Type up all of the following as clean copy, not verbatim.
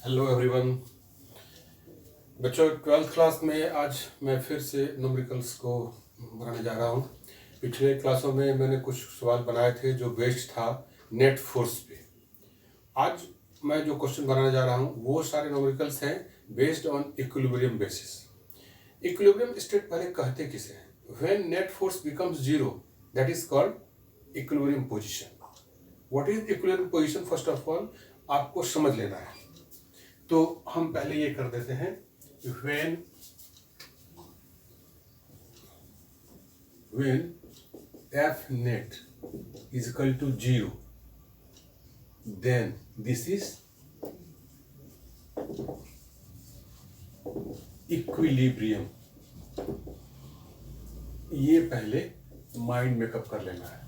Hello everyone. बच्चों, twelfth class में आज मैं फिर से न्यूमेरिकल्स को बनाने जा रहा हूँ। पिछले क्लासों में मैंने कुछ सवाल बनाए थे जो बेस्ड था नेट फोर्स पे। आज मैं जो क्वेश्चन बनाने जा रहा हूँ वो सारे न्यूमेरिकल्स हैं based on equilibrium basis. Equilibrium state पहले कहते किसे हैं? When net force becomes zero, that is called equilibrium position. What is equilibrium position? First of all आपको समझ लेना है, तो हम पहले ये कर देते हैं। when f net is equal to 0, then this is equilibrium. ये पहले माइंड मेकअप कर लेना है।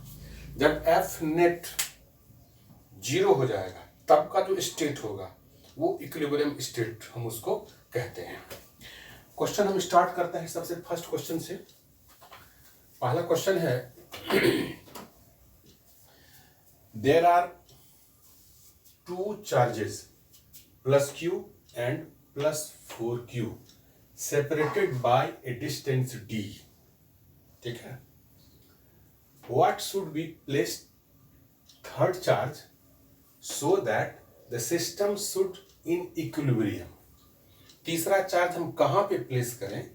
जब एफ नेट 0 हो जाएगा तब का जो स्टेट होगा वो इक्विलिब्रियम स्टेट हम उसको कहते हैं। क्वेश्चन हम स्टार्ट करते हैं सबसे फर्स्ट क्वेश्चन से। पहला क्वेश्चन है, there are two charges plus q and plus 4q separated by a distance d। ठीक है, what should be placed third charge so that the system should in equilibrium. तीसरा charge हम कहां पे place करें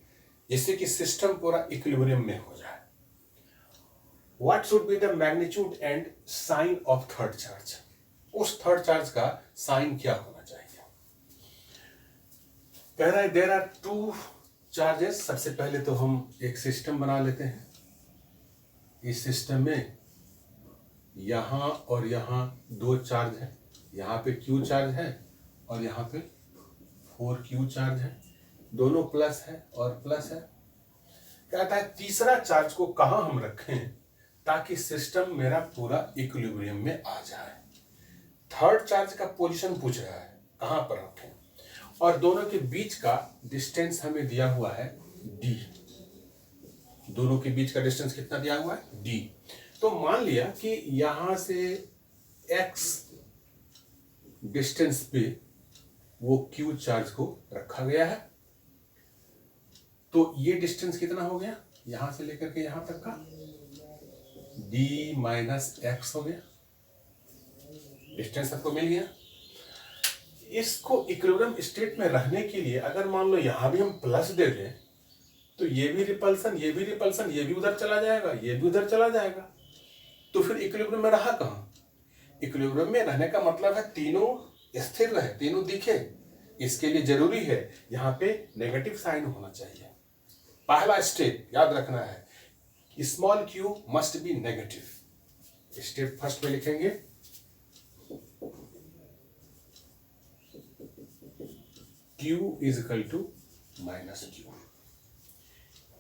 जिससे कि सिस्टम पूरा इक्विलिब्रियम में हो जाए। What should be the magnitude and sign of third charge? उस थर्ड चार्ज का साइन क्या होना चाहिए? कह रहा है देयर आर टू चार्जेस। सबसे पहले तो हम एक सिस्टम बना लेते हैं। इस सिस्टम में यहां और यहां दो चार्ज है, यहां पे q चार्ज है और यहां पे 4q चार्ज है, दोनों प्लस है और प्लस है। कहता है तीसरा चार्ज को कहां हम रखें ताकि सिस्टम मेरा पूरा इक्विलिब्रियम में आ जाए। थर्ड चार्ज का पोजीशन पूछ रहा है कहां पर रखें, और दोनों के बीच का डिस्टेंस हमें दिया हुआ है d। दोनों के बीच का डिस्टेंस कितना दिया हुआ है? d। तो मान लिया कि यहां से x डिस्टेंस पे वो q चार्ज को रखा गया है, तो ये डिस्टेंस कितना हो गया? यहां से लेकर के यहां तक का d माइनस एक्स हो गया। डिस्टेंस आपको मिल गया। इसको इक्विलिब्रियम स्टेट में रहने के लिए अगर मान लो यहां भी हम प्लस दे दें तो ये भी रिपल्सन, ये भी रिपल्सन, ये भी उधर चला जाएगा, ये भी उधर चला जाएगा, तो फिर इक्विलिब्रियम में रहा कहां? इक्विलिब्रियम में रहने का मतलब है तीनों स्थिर रहे, तीनों दिखे। इसके लिए जरूरी है यहां पे नेगेटिव साइन होना चाहिए। पहला स्टेप याद रखना है, small q must be negative. Step first में लिखेंगे q is equal to minus q।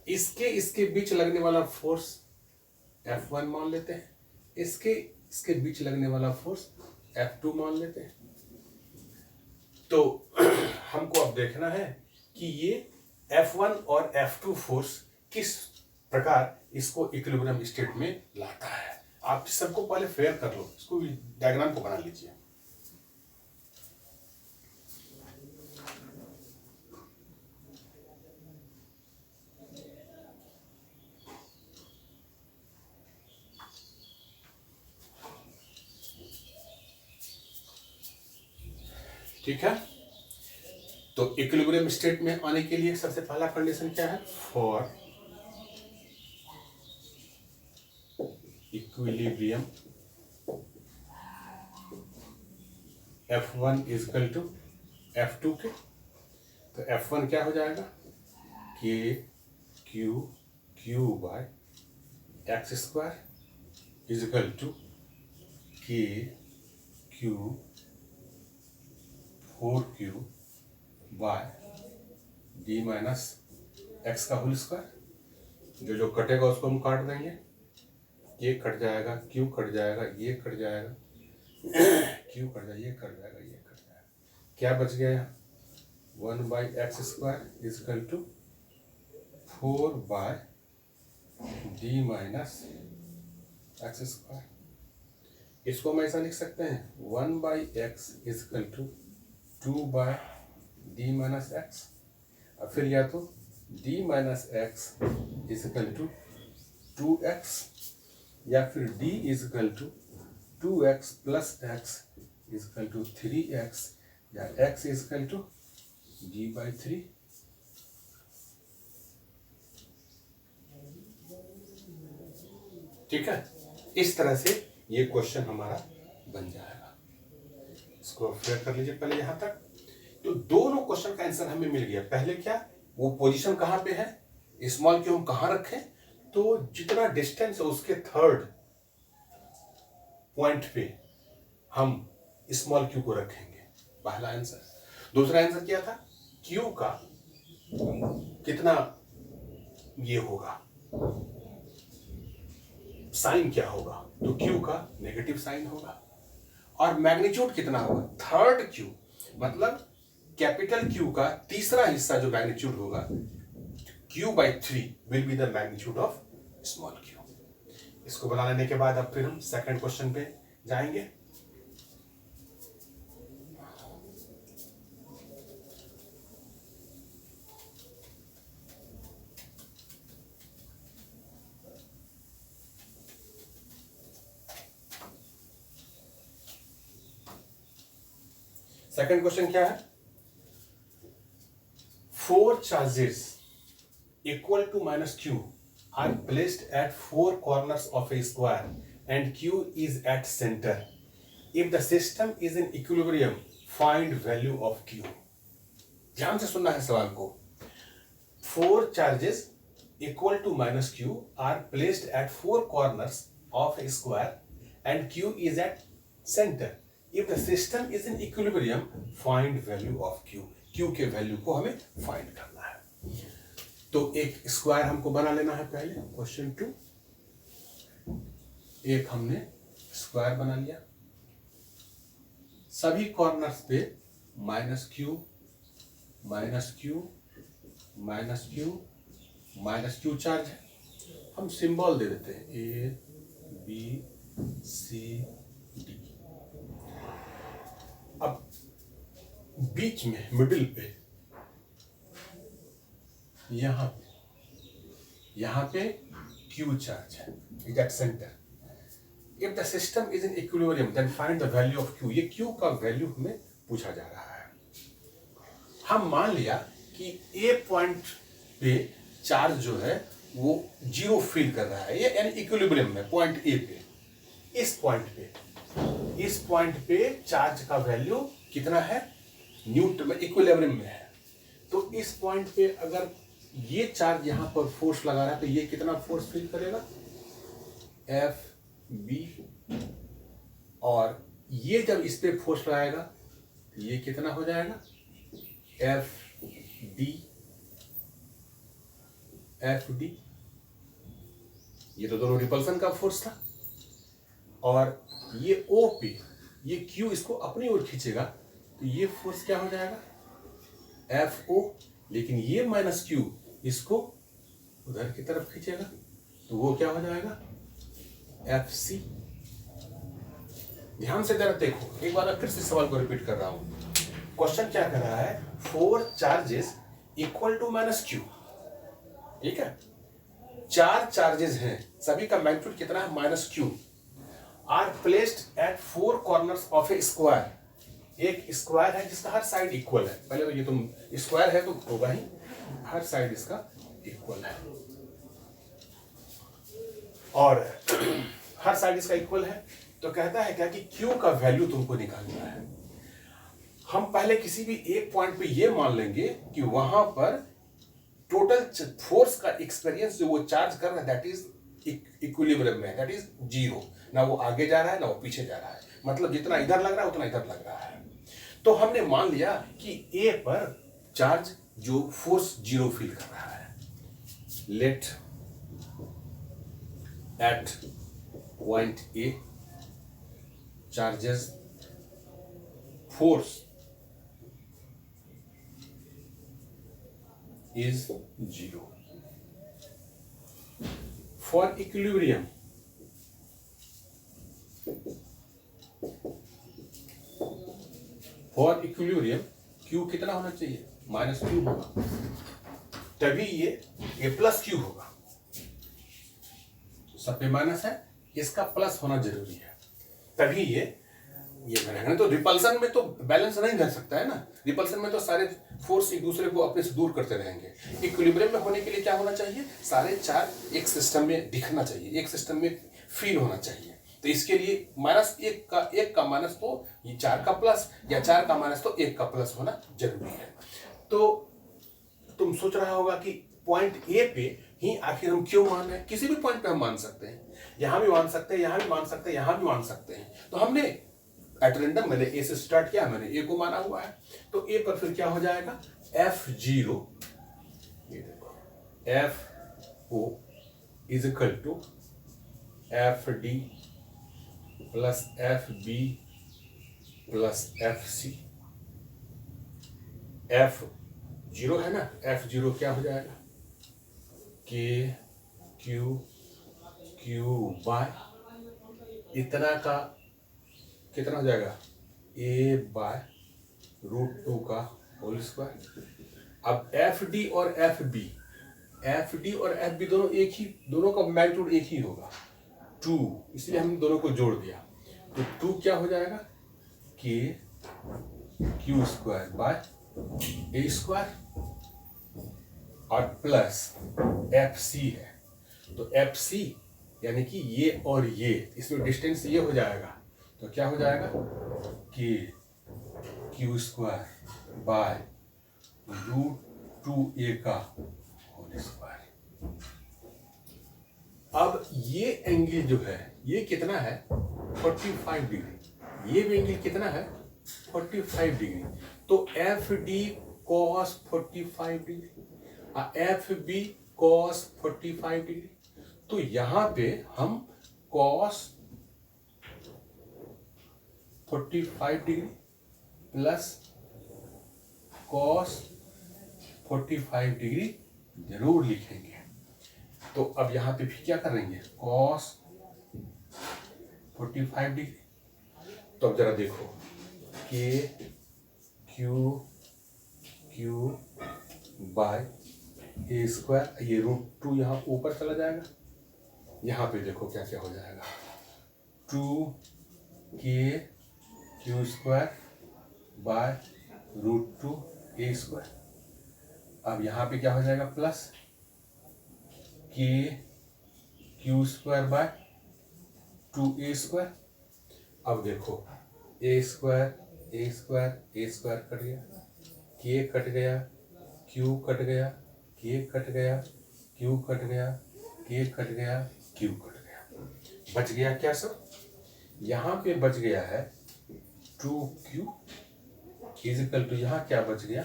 इसके बीच लगने वाला फोर्स F1 मान लेते हैं, इसके बीच लगने वाला फोर्स F2 मान लेते हैं। तो हमको अब देखना है कि ये F1 और F2 फोर्स किस प्रकार इसको इक्विलिब्रियम स्टेट में लाता है। आप सबको पहले फेयर कर लो, इसको डायग्राम को बना लीजिए। ठीक है, तो इक्विलिब्रियम स्टेट में आने के लिए सबसे पहला कंडीशन क्या है? For equilibrium F1 is equal to F2 के। तो F1 क्या हो जाएगा? K Q by x square is equal to K Q 4q by d minus x का होल स्क्वायर। जो कटेगा उसको हम काट देंगे, ये कट जाएगा, q कट जाएगा, ये कट जाएगा, q कट जाएगा, ये कट जाएगा, ये कट जाएगा। क्या बच गया यहाँ? 1 by x square is equal to 4 by d minus x square. इसको हम ऐसा लिख सकते हैं 1 by x is equal to 2 by d minus x, और फिर या तो d minus x is equal to 2x, या फिर d is equal to 2x plus x is equal to 3x, या x is equal to d by 3। ठीक है, इस तरह से ये क्वेश्चन हमारा बन जाएगा। इसको फिर कर लीजिए पहले यहां तक। तो दोनों क्वेश्चन का आंसर हमें मिल गया। पहले क्या, वो पोजीशन कहां पे है, स्मॉल क्यू हम कहां रखें, तो जितना डिस्टेंस है उसके थर्ड पॉइंट पे हम स्मॉल क्यू को रखेंगे, पहला आंसर। दूसरा आंसर क्या था, क्यू का कितना ये होगा, साइन क्या होगा, तो क्यू का नेगेटिव साइन होगा। और मैग्नीट्यूड कितना होगा, थर्ड क्यू, मतलब कैपिटल क्यू का तीसरा हिस्सा जो मैग्नीट्यूड होगा, Q by 3 will be the magnitude of small Q. इसको बना लेने के बाद अब फिर हम सेकंड क्वेश्चन पे जाएंगे। सेकंड क्वेश्चन क्या है, 4 charges equal to minus q are placed at 4 corners of a square and q is at center. If the system is in equilibrium, find value of q. ध्यान से सुनना है सवाल को। 4 charges equal to minus q are placed at 4 corners of a square and q is at center. If the system is in equilibrium, find value of q. q के value को हमें find करना है। तो एक स्क्वायर हमको बना लेना है पहले, क्वेश्चन 2। एक हमने स्क्वायर बना लिया, सभी कॉर्नर्स पे minus Q minus Q minus Q minus Q charge है। हम सिंबल दे देते हैं ए बी सी डी। अब बीच में मिडिल पे यहां पे क्यू चार्ज है, is at centre. If the system is in equilibrium then find the value of q. ये क्यू का वैल्यू हमें पूछा जा रहा है। हम मान लिया कि ए पॉइंट पे चार्ज जो है वो जीरो फील कर रहा है, ये यानी इक्विलिब्रियम में पॉइंट ए पे। इस पॉइंट पे चार्ज का वैल्यू कितना है, न्यूट्रल में इक्विलिब्रियम में है। तो इस पॉइंट पे अगर ये चार्ज यहां पर फोर्स लगा रहा है तो ये कितना फोर्स फील करेगा, एफ बी। और ये जब इस पे फोर्स लगाएगा तो ये कितना हो जाएगा, एफ डी। ये तो दोनों रिपल्सन का फोर्स था। और ये ओ पे ये क्यू इसको अपनी ओर खींचेगा तो ये फोर्स क्या हो जाएगा, एफ ओ। लेकिन ये माइनस क्यू इसको उधर की तरफ खींचेगा तो वो क्या हो जाएगा, एफ सी। ध्यान से जरा देखो, एक बार फिर से सवाल को रिपीट कर रहा हूं। क्वेश्चन क्या कर रहा है, 4 charges equal to minus q. ठीक है, 4 चार्जेस हैं, सभी का मैग्नीट्यूड कितना है, minus q. Are placed at 4 corners of a square. एक स्क्वायर है जिसका हर साइड इक्वल है। पहले तो ये तुम स्क्वायर है तो होगा ही, हर साइड इसका इक्वल है। और हर साइड इसका इक्वल है तो कहता है क्या कि Q का वैल्यू तुमको निकालना है। हम पहले किसी भी एक पॉइंट पे ये मान लेंगे कि वहां पर टोटल फोर्स का एक्सपीरियंस जो वो चार्ज कर रहा है दैट इज इक्विलिब्रियम में, दैट इज जीरो। ना वो आगे जा रहा है ना वो पीछे जा रहा है, मतलब जितना इधर लग रहा है उतना इधर लग रहा है। तो हमने मान लिया कि ए पर चार्ज जो फोर्स जीरो फील कर रहा है। Let at point a charges force is 0. For equilibrium, q कितना होना चाहिए, -q होगा, तभी ये a प्लस क्यू होगा। सब पे माइनस है, इसका प्लस होना जरूरी है, तभी ये रहेगा। तो रिपल्सन में तो बैलेंस नहीं रह सकता है ना, रिपल्सन में तो सारे फोर्स एक दूसरे को अपने से दूर करते रहेंगे। इक्विलिब्रियम में होने के लिए क्या होना चाहिए, सारे चार्ज एक सिस्टम में दिखना चाहिए, एक सिस्टम में फील होना चाहिए। तो इसके लिए एक का माइनस तो ये 4 का प्लस, या 4 का माइनस तो 1 का प्लस होना जरूरी है। तो तुम सोच रहा होगा कि पॉइंट ए पे ही आखिर हम क्यों मान रहे हैं, किसी भी पॉइंट पे हम मान सकते हैं, यहां भी मान सकते हैं, यहां भी मान सकते हैं, यहां भी मान सकते हैं। तो हमने एट रेंडम मैंने ए से स्टार्ट किया, मैंने ए को माना हुआ है, तो ए पर फिर क्या हो जाएगा, F0, ये देखो FO is equal to FD plus FB plus FC। F0 है ना, F0 क्या हो जाएगा, Q बाय इतना का कितना हो जाएगा, A बाय √2 का होल स्क्वायर। अब FD और FB दोनों का मैग्नीट्यूड एक ही होगा 2, इसलिए हम दोनों को जोड़ दिया, तो 2 क्या हो जाएगा, Q square by A square, और प्लस FC है, तो FC यानी कि ये और ये, इसमें डिस्टेंस ये हो जाएगा, तो क्या हो जाएगा कि Q स्क्वायर बाय √2A का होल स्क्वायर। अब ये एंगल जो है ये कितना है, 45 डिग्री, ये भी एंगल कितना है, 45 डिग्री। तो FD cos 45 degree, FB cos 45 degree. तो यहां पे हम cos 45 degree plus cos 45 degree जरूर लिखेंगे। तो अब यहां पे भी क्या करेंगे, cos 45 डिग्री। तो अब जरा देखो, Q बाय A स्क्वायर, ये √2 यहाँ ऊपर चला जाएगा, यहाँ पे देखो क्या क्या हो जाएगा, 2Q square by √2 A square. अब यहाँ पे क्या हो जाएगा, plus Q square by 2A square. अब देखो A स्क्वायर कट गया, K कट गया, Q कट गया, K कट गया, Q कट गया, K कट गया, Q कट गया, बच गया क्या सब, यहाँ पे बच गया है 2Q इज इक्वल टू, यहाँ क्या बच गया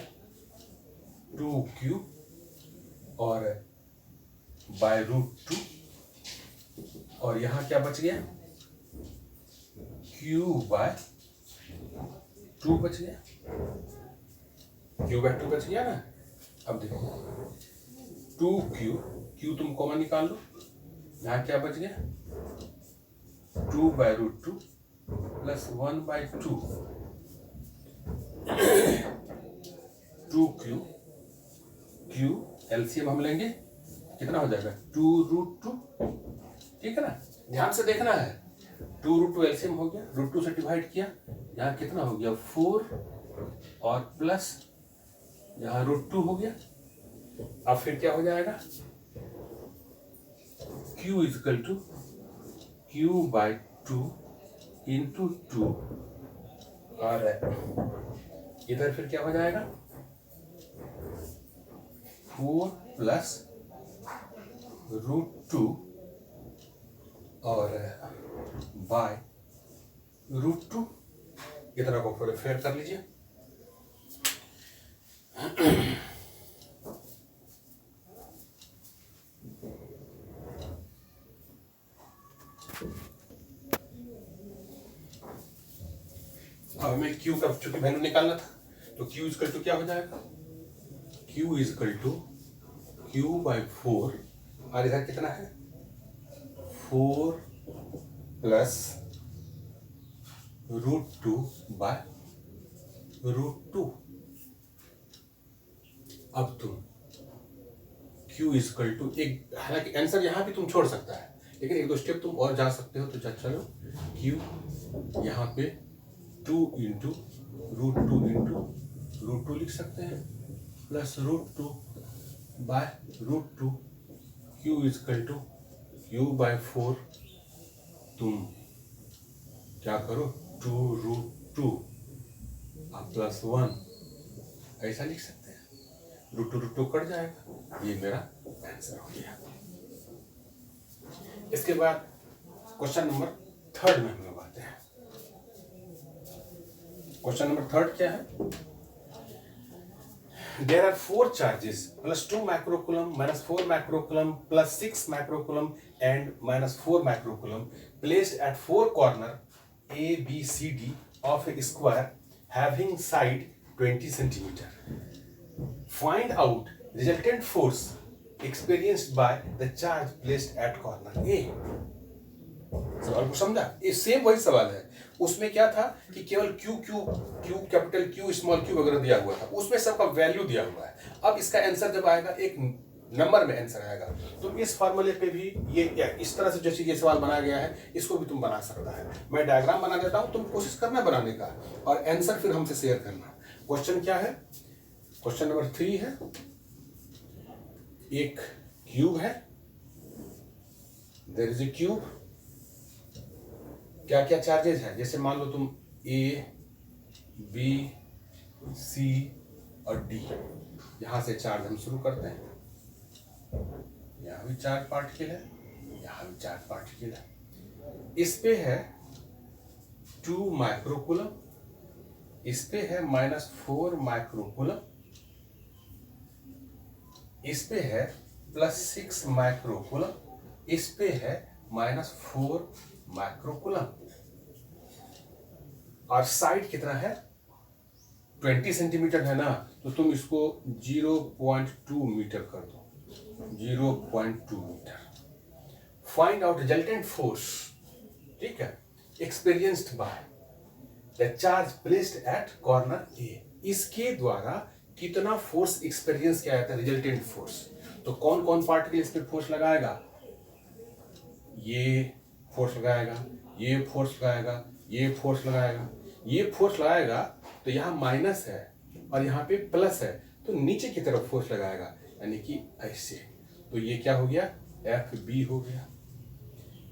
2Q और बाय √2, और यहाँ क्या बच गया Q बाय 2 बच गया, Q बाय 2 बच गया ना। अब देखो 2Q तुम कॉमन निकाल लो, यहाँ क्या बच गया 2 by √2 plus 1 bye 2, 2Q LCM हम लेंगे, कितना हो जाएगा 2√2, ठीक है ना, ध्यान से देखना है, 2√2 एलसीएम हो गया, √2 से डिवाइड किया, यहाँ कितना हो गया 4 और प्लस यहाँ √2 हो गया। अब फिर क्या हो जाएगा, Q is equal to Q by 2 into 2, और इधर फिर क्या हो जाएगा 4 प्लस √2 और बाय √2, इतना को थोड़े फेयर कर लीजिए। अब हमें Q का चूंकि वैल्यू निकालना था, तो Q इक्वल टू क्या हो जाएगा, Q equal to Q by 4, और इधर कितना है 4 प्लस √2 बाय √2, अब तुम Q इक्वल टू एक, हालांकि आंसर यहाँ भी तुम छोड़ सकता है, लेकिन एक दो स्टेप तुम और जा सकते हो। तो चलो Q यहाँ पे 2 इंटू रूट टू लिख सकते हैं, plus √2 by √2। Q equal to Q/4। तुम क्या करो, 2√2 प्लस 1 ऐसा लिख सकते हैं। √2 कट जाएगा, ये मेरा आंसर हो गया। इसके बाद क्वेश्चन नंबर 3 में हम लोग आते हैं। क्वेश्चन नंबर 3 क्या है? There are 4 charges plus 2 microcoulomb minus 4 microcoulomb plus 6 microcoulomb and minus 4 microcoulomb placed at 4 corner A, B, C, D of a square having side 20 centimeter. Find out resultant force experienced by the charge placed at corner A. सवाल को समझा? ये same वही सवाल है। उसमें क्या था कि केवल Q capital Q small Q वगैरह दिया हुआ था, उसमें सबका वैल्यू दिया हुआ है। अब इसका आंसर जब आएगा एक नंबर में आंसर आएगा, तो इस फॉर्मूले पे भी ये इस तरह से जैसे ये सवाल बनाया गया है, इसको भी तुम बना सकता है। मैं डायग्राम बना देता हूं, तुम कोशिश करना बनाने का और आंसर फिर हमसे शेयर करना। क्वेश्चन क्या है? क्वेश्चन नंबर 3 है। एक क्यूब है, देयर इज ए क्यूब। क्या क्या चार्जेस है? जैसे मान लो तुम A, B, C और D, यहां से चार्ज हम शुरू करते हैं। यहां भी चार्ज पार्टिकल है, यहां भी चार्ज पार्टिकल है। इस पे है 2 माइक्रोकूलम, इस पे है -4 माइक्रोकूलम, इस पे है +6 माइक्रोकूलम, इस पे है -4 माइक्रोकूलम, और साइड कितना है? 20 सेंटीमीटर है ना, तो तुम इसको 0.2 मीटर कर दो, 0.2 metre. Find out resultant force, ठीक है, experienced by the charge placed at corner A. इसके द्वारा कितना फोर्स एक्सपीरियंस किया जाता है, रिजल्टेंट फोर्स। तो कौन कौन पार्टिकल इस पे फोर्स लगाएगा? ये फोर्स लगाएगा, ये फोर्स लगाएगा, ये फोर्स लगाएगा, ये फोर्स लगाएगा। तो यहाँ माइनस है और यहाँ पे प्लस है, तो नीचे की तरफ फोर्स लगाएगा, यानी कि ऐसे। तो ये क्या हो गया? FB हो गया।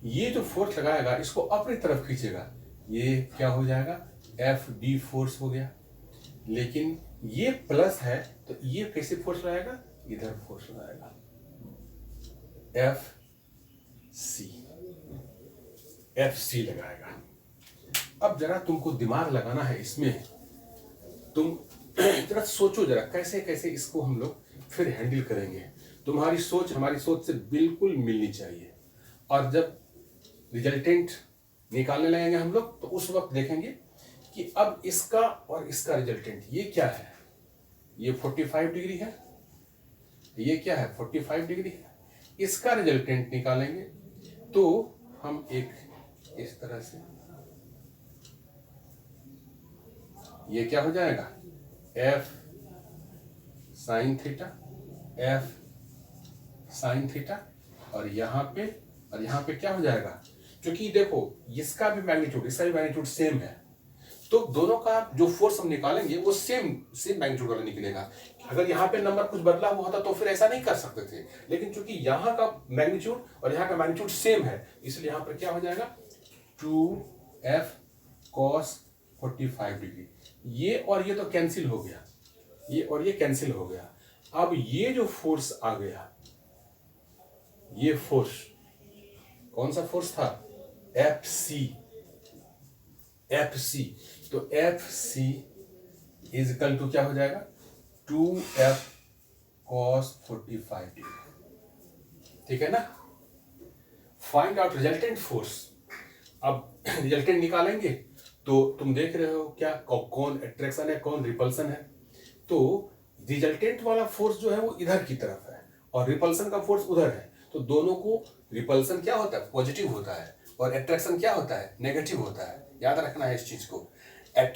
ये जो फोर्स लगाएगा इसको अपनी तरफ खींचेगा, ये क्या हो जाएगा? FD फोर्स हो गया। लेकिन ये प्लस है, तो ये कैसे फोर्स लगाएगा? इधर फोर्स लगाएगा, FC लगाएगा। अब जरा तुमको दिमाग लगाना है इसमें, तुम जरा सोचो जरा कैसे कैसे इसको हम लोग फिर हैंडल करेंगे। तुम्हारी सोच हमारी सोच से बिल्कुल मिलनी चाहिए। और जब रिजल्टेंट निकालने लगेंगे हम लोग, तो उस वक्त देखेंगे कि अब इसका और इसका रिजल्टेंट ये क्या है। ये 45 डिग्री है, ये क्या है? 45 डिग्री है। इसका रिजल्टेंट निकालेंगे तो हम एक इस तरह से, ये क्या हो जाएगा? F sin theta, F sin theta, और यहाँ पे क्या हो जाएगा? क्योंकि देखो इसका भी मैग्नीट्यूड इसका भी मैग्नीट्यूड सेम है, तो दोनों का जो फोर्स हम निकालेंगे वो सेम मैग्नीट्यूड वाला निकलेगा। अगर यहाँ पे नंबर कुछ बदला हुआ होता तो फिर ऐसा नहीं कर सकते थे, लेकिन चूंकि यहाँ का मैग्नीट्यूड और यहाँ का मैग्नीट्यूड सेम है, इसलिए यहाँ पर क्या हो जाएगा? 2F cos 45 degree. ये और ये तो कैंसिल हो गया, ये और ये कैंसिल हो गया। अब ये जो फोर्स आ गया, ये फोर्स कौन सा फोर्स था? FC। तो FC इज इक्वल टू क्या हो जाएगा? 2F cos 45 डिग्री, ठीक है ना। Find out resultant force. अब रिजल्टेंट निकालेंगे तो तुम देख रहे हो क्या कौन अट्रैक्शन है कौन रिपल्सन है। तो रिजल्टेंट वाला फोर्स जो है वो इधर की तरफ है और रिपल्सन का फोर्स उधर है, तो दोनों को रिपल्सन क्या होता है? पॉजिटिव होता है, और अट्रैक्शन क्या होता है? नेगेटिव होता है। याद रखना है इस चीज को।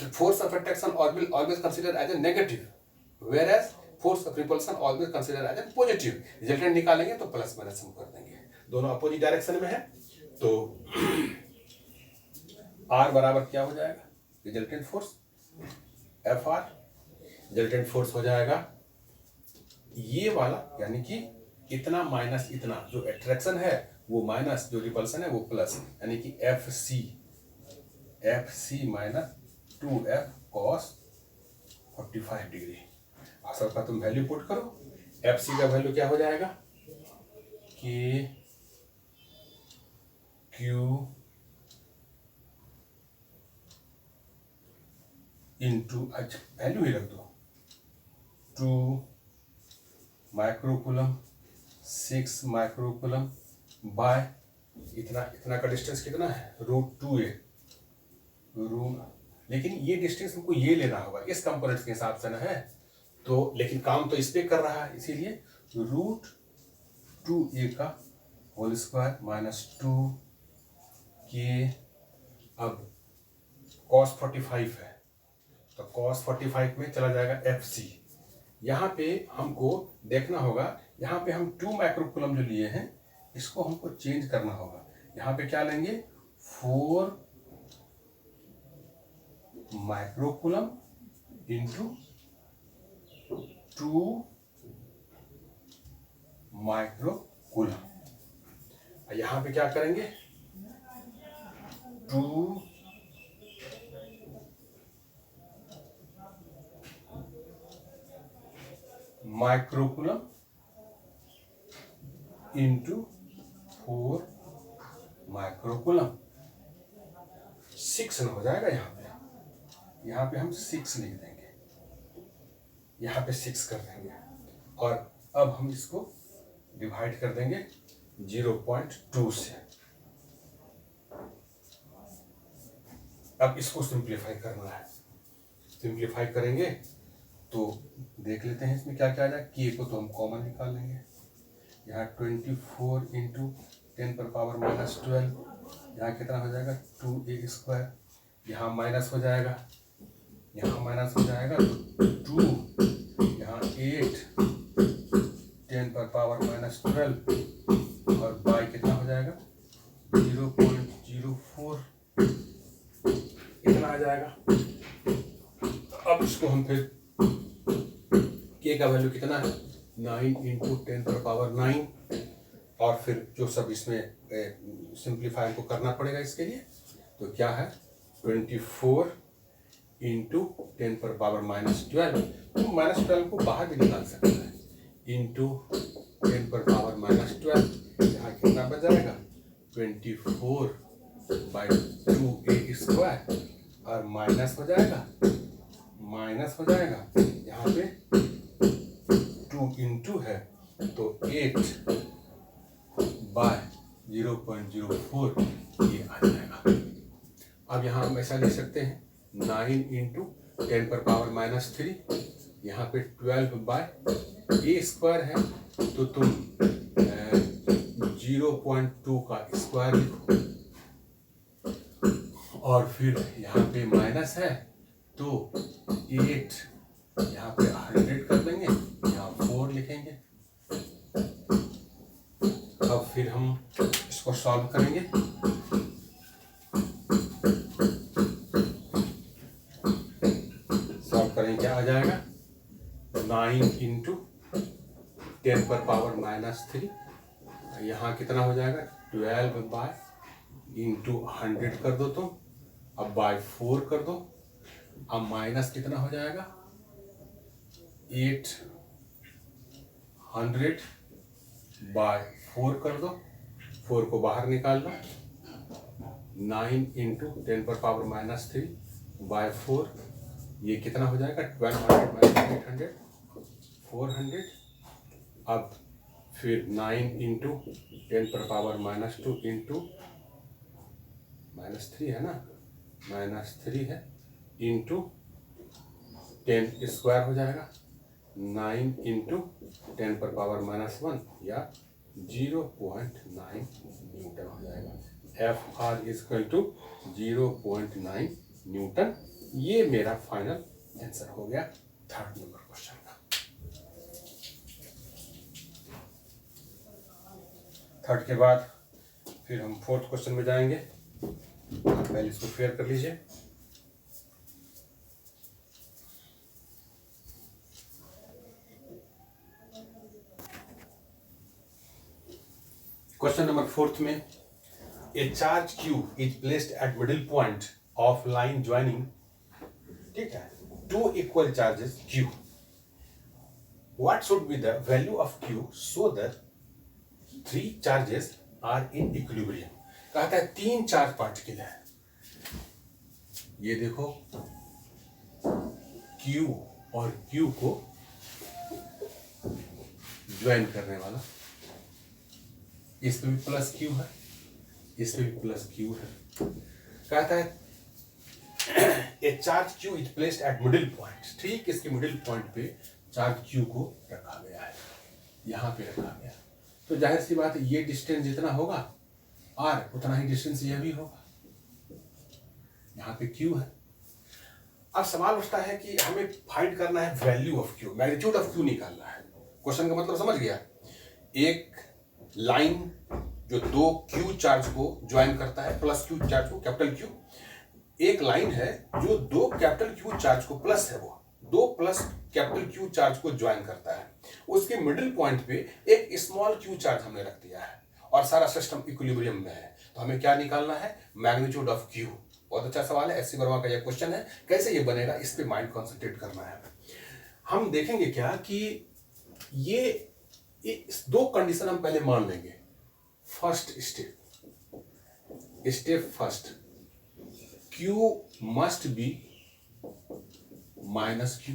Force of attraction always consider as a negative, whereas force of repulsion always consider as a positive. Resultant निकालेंगे तो प्लस माइनस हम कर देंगे, दोनों अपोजिट डायरेक्शन में है। तो R बराबर क्या हो जाएगा, resultant force F R. Resultant force हो जाएगा ये वाला, यानी कि इतना माइनस इतना, जो अट्रैक्शन है वो माइनस, जो रिपल्सन है वो प्लस, यानी कि F C minus 2F cos 45 degree. असल का तुम वैल्यू पुट करो, एफ सी का वैल्यू क्या हो जाएगा कि Q इंटू, अच्छा वैल्यू ही रख दो, 2 माइक्रोकूलम 6 माइक्रोकूलम बाय इतना का डिस्टेंस कितना है, √2a लेकिन ये डिस्टेंस हमको ये लेना होगा इस कंपोनेंट्स के हिसाब से ना है, तो लेकिन काम तो इस पे कर रहा है, इसीलिए √2a का होल स्क्वायर माइनस 2k। अब cos 45 है तो cos 45 में चला जाएगा FC। यहाँ पे हमको देखना होगा, यहाँ पे हम 2 माइक्रोकूलम जो लिए हैं इसको हमको चेंज करना होगा। यहाँ पे क्या लेंगे, 4 माइक्रोकूलम इंटू 2 माइक्रोकूलम। यहाँ पे क्या करेंगे, 2 माइक्रोकूलम इंटू 4 माइक्रोकूलम, 6 हो जाएगा। यहाँ पे हम 6 लिख देंगे, यहाँ पे 6 कर देंगे, और अब हम इसको डिवाइड कर देंगे 0.2 से। अब इसको सिंप्लीफाई करना है, सिंप्लीफाई करेंगे तो देख लेते हैं इसमें क्या क्या आ जाए। के को तो हम कॉमन निकाल लेंगे, यहाँ 24 इंटू 10 पर पावर माइनस 12, यहाँ कितना हो जाएगा 2a स्क्वायर, यहाँ माइनस हो जाएगा, यहाँ माइनस हो जाएगा तो 2, यहाँ 8 10 पर पावर माइनस 12, और बाई कितना हो जाएगा 0.04, इतना आ जाएगा। अब इसको हम फिर के का वैल्यू कितना है 9 इंटू 10 पर पावर 9, और फिर जो सब इसमें सिंप्लीफाई को करना पड़ेगा इसके लिए, तो क्या है 24 इंटू 10 पर पावर माइनस 12, तो माइनस 12 को बाहर भी निकाल सकते हैं, इंटू 10 पर पावर माइनस 12, यहाँ कितना बच जाएगा 24/2a स्क्वायर, और माइनस हो जाएगा यहाँ पे 2 इंटू है तो 8/0.04 ये आ जाएगा। अब यहाँ हम ऐसा लिख सकते हैं 9 इंटू 10 पर पावर माइनस 3, यहाँ पे 12/a स्क्वायर है तो तुम 0.2 का स्क्वायर लिखो, और फिर यहाँ पे माइनस है तो 8 यहाँ पे 100 कर देंगे, यहाँ 4 लिखेंगे। अब फिर हम इसको सॉल्व करेंगे, क्या आ जाएगा 9 इंटू 10 पर पावर माइनस 3, यहाँ कितना हो जाएगा 12 इंटू 100 कर दो तुम, अब बाय 4 कर दो, अब माइनस कितना हो जाएगा 800/4 कर दो, 4 को बाहर निकाल लो, 9 इंटू 10 पर पावर माइनस 3 बाय 4, ये कितना हो जाएगा 1200 माइनस 800 400। अब फिर 9 इंटू 10 पर पावर माइनस 2 इंटू -3 है ना, -3 है इंटू 10 स्क्वायर हो जाएगा, 9 इंटू 10 पर पावर -1 या 0.9 न्यूटन हो जाएगा। FR equal to 0.9 newton. ये मेरा फाइनल आंसर हो गया 3rd नंबर क्वेश्चन का। थर्ड के बाद फिर हम फोर्थ क्वेश्चन में जाएंगे। आप पहले इसको फेयर कर लीजिए। क्वेश्चन नंबर फोर्थ में, a charge Q is placed at middle point of line joining, ठीक है, two equal charges Q. What should be the value of Q so that three charges are in equilibrium? कहता है 3 charge particle है, ये देखो Q और Q को join करने वाला, इस पे भी प्लस Q है, इस पे भी प्लस Q है। कहता है ए charge Q is placed at middle point, ठीक इसके मिडिल पॉइंट पे चार्ज Q को रखा गया है, यहाँ पे रखा गया। तो जाहिर सी बात है ये डिस्टेंस जितना होगा R उतना ही डिस्टेंस यह भी होगा, यहाँ पे Q है। अब सवाल उठता है कि हमें फाइंड करना है value of Q, magnitude of Q निकालना है। क्वेश्चन का मतलब समझ गया? एक लाइन जो 2 Q चार्ज को ज्वाइन करता है, प्लस Q चार्ज को, कैपिटल Q, एक लाइन है जो 2 कैपिटल Q चार्ज को, प्लस है वो 2 प्लस कैपिटल Q चार्ज को ज्वाइन करता है। उसके मिडिल पॉइंट पे एक स्मॉल Q चार्ज हमने रख दिया है और सारा सिस्टम इक्विलिब्रियम में है। तो हमें क्या निकालना है? Magnitude of Q। बहुत अच्छा सवाल है, एससी वर्मा का यह क्वेश्चन है। कैसे ये बनेगा, इस पे माइंड कॉन्सेंट्रेट करना है। हम देखेंगे क्या कि ये 2 कंडीशन हम पहले मान लेंगे। First step first, Q must B minus Q।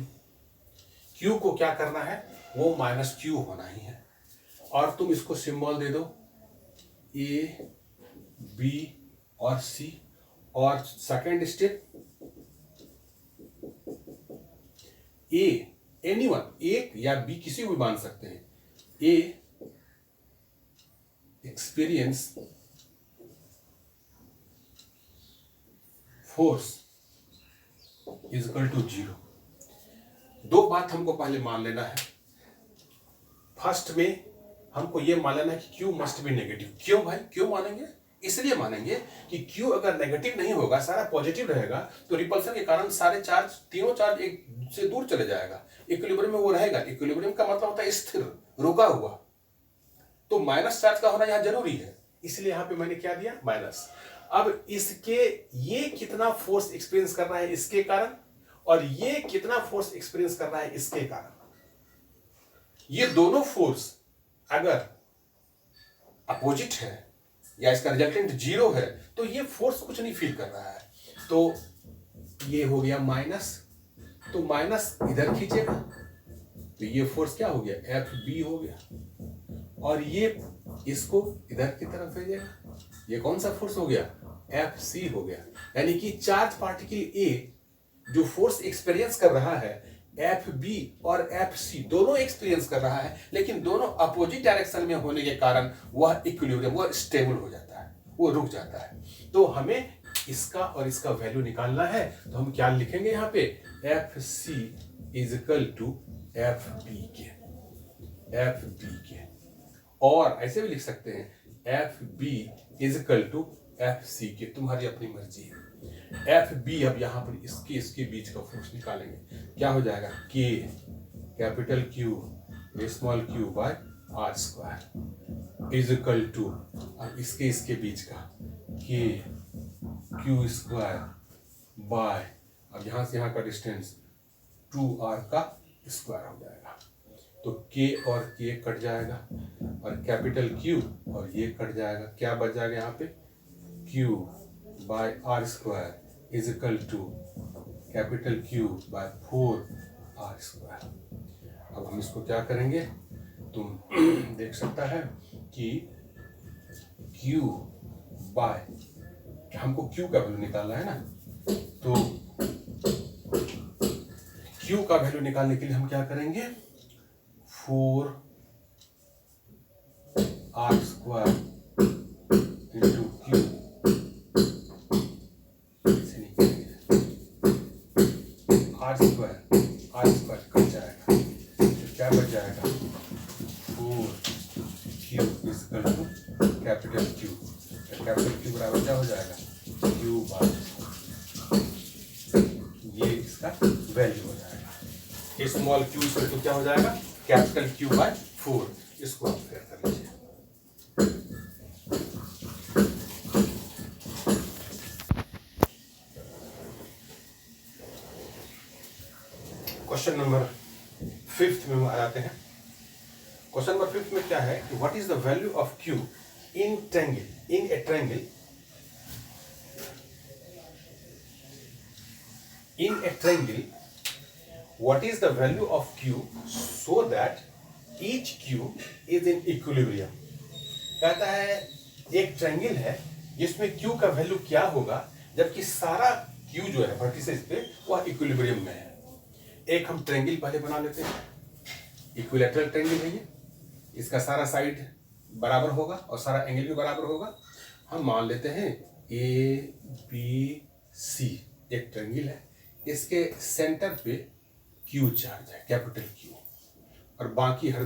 Q को क्या करना है? वो माइनस Q होना ही है। और तुम इसको सिंबल दे दो A, B और C। और सेकेंड स्टेप A, एनीवन, एक या B किसी को भी मान सकते हैं। A experience force is equal to 0। 2 बात हमको पहले मान लेना है। फर्स्ट में हमको ये मान लेना है कि Q मस्ट बी नेगेटिव। क्यों भाई, क्यों मानेंगे? इसलिए मानेंगे कि Q अगर नेगेटिव नहीं होगा, सारा पॉजिटिव रहेगा, तो रिपल्सन के कारण सारे चार्ज, तीनों चार्ज एक से दूर चले जाएगा, इक्विलिब्रियम में वो रहेगा। इक्विलिब्रियम का मतलब होता है स्थिर, रुका हुआ। तो माइनस चार्ज का होना यहां जरूरी है, इसलिए यहां पे मैंने क्या दिया? माइनस। अब इसके ये कितना फोर्स एक्सपीरियंस कर रहा है इसके कारण, और ये कितना फोर्स एक्सपीरियंस कर रहा है इसके कारण। ये दोनों फोर्स अगर अपोजिट है या इसका रिजल्टेंट 0 है, तो ये फोर्स कुछ नहीं फील कर रहा है। तो ये हो गया माइनस, तो माइनस इधर खींचेगा, तो ये फोर्स क्या हो गया? FB हो गया। और ये इसको इधर की तरफ भेजेगा, ये कौन सा फोर्स हो गया? FC हो गया। यानी कि चार्ज पार्टिकल A जो फोर्स एक्सपीरियंस कर रहा है, FB और FC दोनों एक्सपीरियंस कर रहा है, लेकिन दोनों अपोजिट डायरेक्शन में होने के कारण वह इक्विलिब्रियम, वह स्टेबल हो जाता है, वो रुक जाता है। तो हमें इसका और इसका वैल्यू निकालना है। तो हम क्या लिखेंगे यहाँ पे? FC is equal to FB के, और ऐसे भी लिख सकते हैं FB is equal to FC के, तुम्हारी अपनी मर्जी है। FB अब यहाँ पर इसके बीच का फोर्स निकालेंगे, क्या हो जाएगा? K capital Q small q by r² is equal to, अब इसके बीच का K Q² बाय, अब यहाँ से यहाँ का डिस्टेंस 2r का स्क्वायर हो जाएगा। तो K और K कट जाएगा, और कैपिटल Q और ये कट जाएगा। क्या बच जाएगा यहाँ पे? Q by r² is equal to capital Q by 4r²। अब हम इसको क्या करेंगे? तुम देख सकता है कि Q बाय, हमको Q का वैल्यू निकालना है ना, तो Q का वैल्यू निकालने के लिए हम क्या करेंगे? 4r² इंटू Q, इसे निकालेंगे। r² कट जाएगा, तो क्या बच जाएगा? 4q is equal to capital Q बराबर क्या हो जाएगा, क्यू बाय, ये इसका वैल्यू हो जाएगा। स्मॉल क्यू से तो क्या हो जाएगा, कैपिटल क्यू बाय 4। इसको आप क्लियर कर लीजिए। क्वेश्चन नंबर 5 में आ जाते हैं। क्वेश्चन नंबर 5 में क्या है कि what is the value of Q in triangle, in A triangle, in a triangle, what is the value of q so that each q is in equilibrium। कहता है एक ट्रायंगल है जिसमें q का वैल्यू क्या होगा जबकि सारा q जो है वर्टिसेस पे वह इक्विलिब्रियम में है। एक हम ट्रायंगल पहले बना लेते हैं, इक्विलैटरल ट्रायंगल है ये, इसका सारा साइड बराबर होगा और सारा एंगल भी बराबर होगा। हम मान लेते हैं ए बी सी एक ट्रायंगल है, इसके सेंटर पे क्यू चार्ज है, कैपिटल क्यू, और बाकी हर